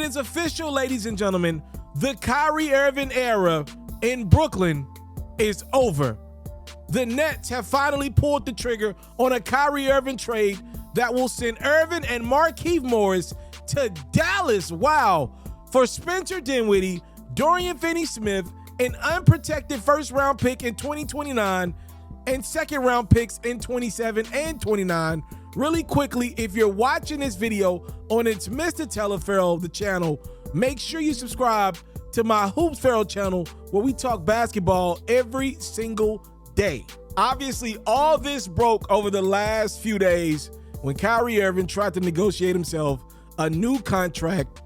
is official, ladies and gentlemen. The Kyrie Irving era in Brooklyn is over. The Nets have finally pulled the trigger on a Kyrie Irving trade that will send Irving and Markieff Morris to Dallas. Wow. For Spencer Dinwiddie, Dorian Finney-Smith, an unprotected first-round pick in 2029, and second-round picks in 27 and 29. Really quickly, if you're watching this video on It's Mr. Taliaferro, the channel, make sure you subscribe to my Hoops Ferro channel where we talk basketball every single day. Obviously, all this broke over the last few days when Kyrie Irving tried to negotiate himself a new contract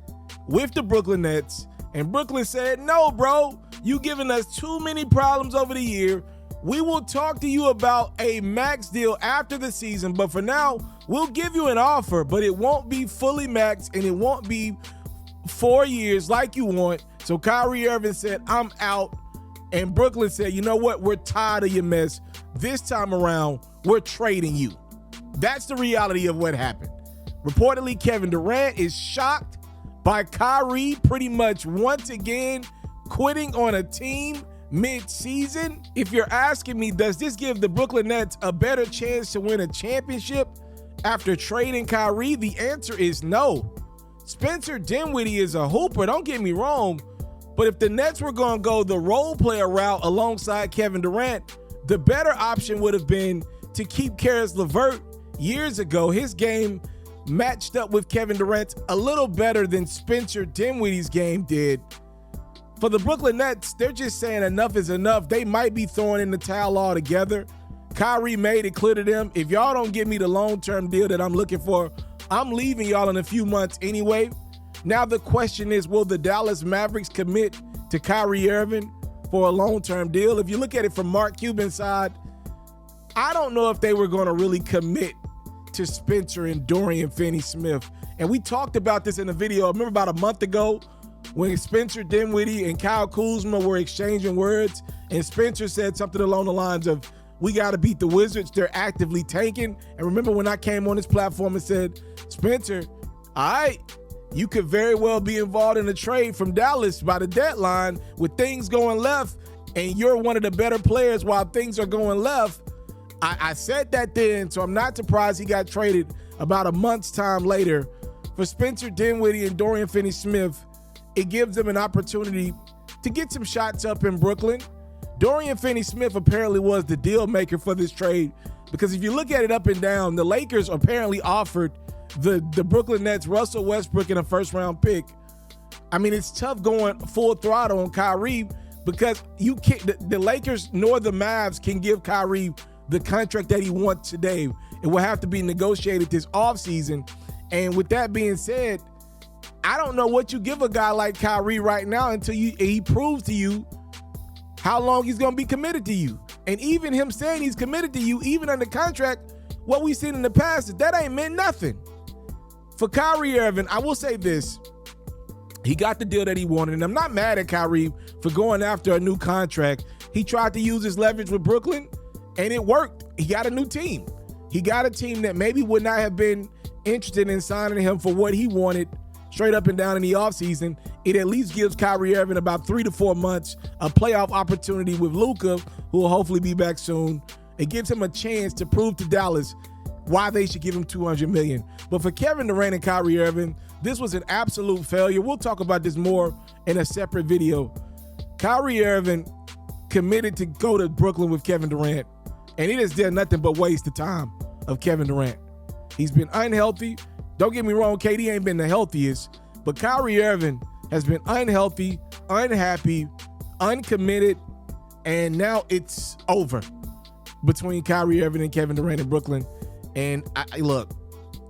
with the Brooklyn Nets, and Brooklyn said, no, bro, you giving us too many problems over the year. We will talk to you about a max deal after the season, but for now, we'll give you an offer, but it won't be fully maxed and it won't be 4 years like you want. So Kyrie Irving said, I'm out. And Brooklyn said, you know what? We're tired of your mess. This time around, we're trading you. That's the reality of what happened. Reportedly, Kevin Durant is shocked by Kyrie pretty much once again quitting on a team mid-season. If you're asking me, does this give the Brooklyn Nets a better chance to win a championship after trading Kyrie? The answer is no. Spencer Dinwiddie is a hooper, don't get me wrong, but if the Nets were going to go the role player route alongside Kevin Durant, the better option would have been to keep Karis LeVert. Years ago, his game matched up with Kevin Durant's a little better than Spencer Dinwiddie's game did. For the Brooklyn Nets, they're just saying enough is enough. They might be throwing in the towel altogether. Kyrie made it clear to them, if y'all don't give me the long-term deal that I'm looking for, I'm leaving y'all in a few months anyway. Now the question is, will the Dallas Mavericks commit to Kyrie Irving for a long-term deal? If you look at it from Mark Cuban's side, I don't know if they were going to really commit to Spencer and Dorian Finney-Smith. And we talked about this in a video, I remember about a month ago, when Spencer Dinwiddie and Kyle Kuzma were exchanging words, and Spencer said something along the lines of, we got to beat the Wizards, they're actively tanking. And remember when I came on this platform and said, Spencer, all right, you could very well be involved in a trade from Dallas by the deadline with things going left, and you're one of the better players while things are going left. I said that then, so I'm not surprised he got traded about a month's time later. For Spencer Dinwiddie and Dorian Finney-Smith, it gives them an opportunity to get some shots up in Brooklyn. Dorian Finney-Smith apparently was the deal maker for this trade, because if you look at it up and down, the Lakers apparently offered the Brooklyn Nets Russell Westbrook and a first-round pick. I mean, it's tough going full throttle on Kyrie because you can't. The Lakers nor the Mavs can give Kyrie the contract that he wants today. It will have to be negotiated this offseason. And with that being said, I don't know what you give a guy like Kyrie right now until he proves to you how long he's going to be committed to you. And even him saying he's committed to you, even under contract, what we've seen in the past is that ain't meant nothing. For Kyrie Irving, I will say this. He got the deal that he wanted, and I'm not mad at Kyrie for going after a new contract. He tried to use his leverage with Brooklyn, and it worked. He got a new team. He got a team that maybe would not have been interested in signing him for what he wanted straight up and down in the offseason. It at least gives Kyrie Irving about 3 to 4 months, a playoff opportunity with Luka, who will hopefully be back soon. It gives him a chance to prove to Dallas why they should give him $200 million. But for Kevin Durant and Kyrie Irving, this was an absolute failure. We'll talk about this more in a separate video. Kyrie Irving committed to go to Brooklyn with Kevin Durant, and it has done nothing but waste the time of Kevin Durant. He's been unhealthy. Don't get me wrong, KD ain't been the healthiest, but Kyrie Irving has been unhealthy, unhappy, uncommitted, and now it's over between Kyrie Irving and Kevin Durant in Brooklyn. And look,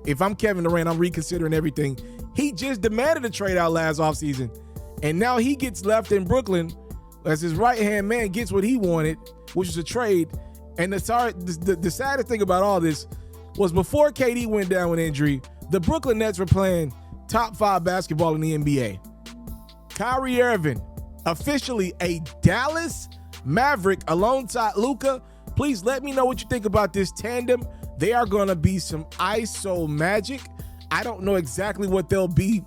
if I'm Kevin Durant, I'm reconsidering everything. He just demanded a trade out last offseason, and now he gets left in Brooklyn as his right-hand man gets what he wanted, which was a trade. And the saddest thing about all this was before KD went down with injury, the Brooklyn Nets were playing top 5 basketball in the NBA. Kyrie Irving, officially a Dallas Maverick alongside Luka. Please let me know what you think about this tandem. They are going to be some ISO magic. I don't know exactly what they'll be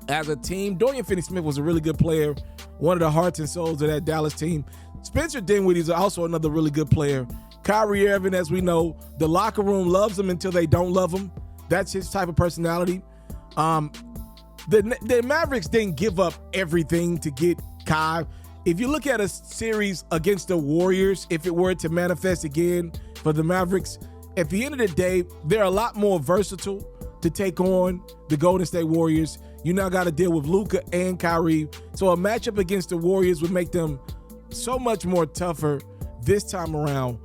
as a team. Dorian Finney-Smith was a really good player, one of the hearts and souls of that Dallas team. Spencer Dinwiddie is also another really good player. Kyrie Irving, as we know, the locker room loves him until they don't love him. That's his type of personality. The Mavericks didn't give up everything to get Kai. If you look at a series against the Warriors, if it were to manifest again for the Mavericks, at the end of the day, they're a lot more versatile to take on the Golden State Warriors. You now got to deal with Luka and Kyrie. So a matchup against the Warriors would make them so much more tougher this time around.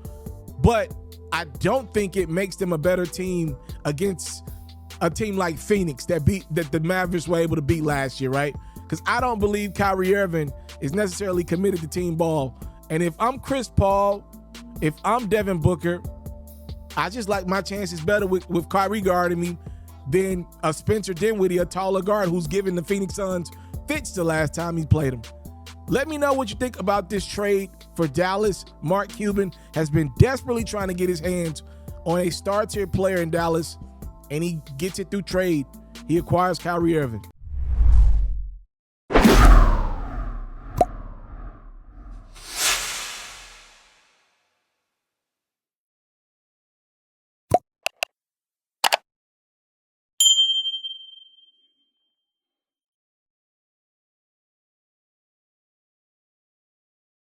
But I don't think it makes them a better team against a team like Phoenix that the Mavericks were able to beat last year, right? Because I don't believe Kyrie Irving is necessarily committed to team ball. And if I'm Chris Paul, if I'm Devin Booker, I just like my chances better with Kyrie guarding me than a Spencer Dinwiddie, a taller guard who's given the Phoenix Suns fits the last time he played them. Let me know what you think about this trade for Dallas. Mark Cuban has been desperately trying to get his hands on a star-tier player in Dallas, and he gets it through trade. He acquires Kyrie Irving.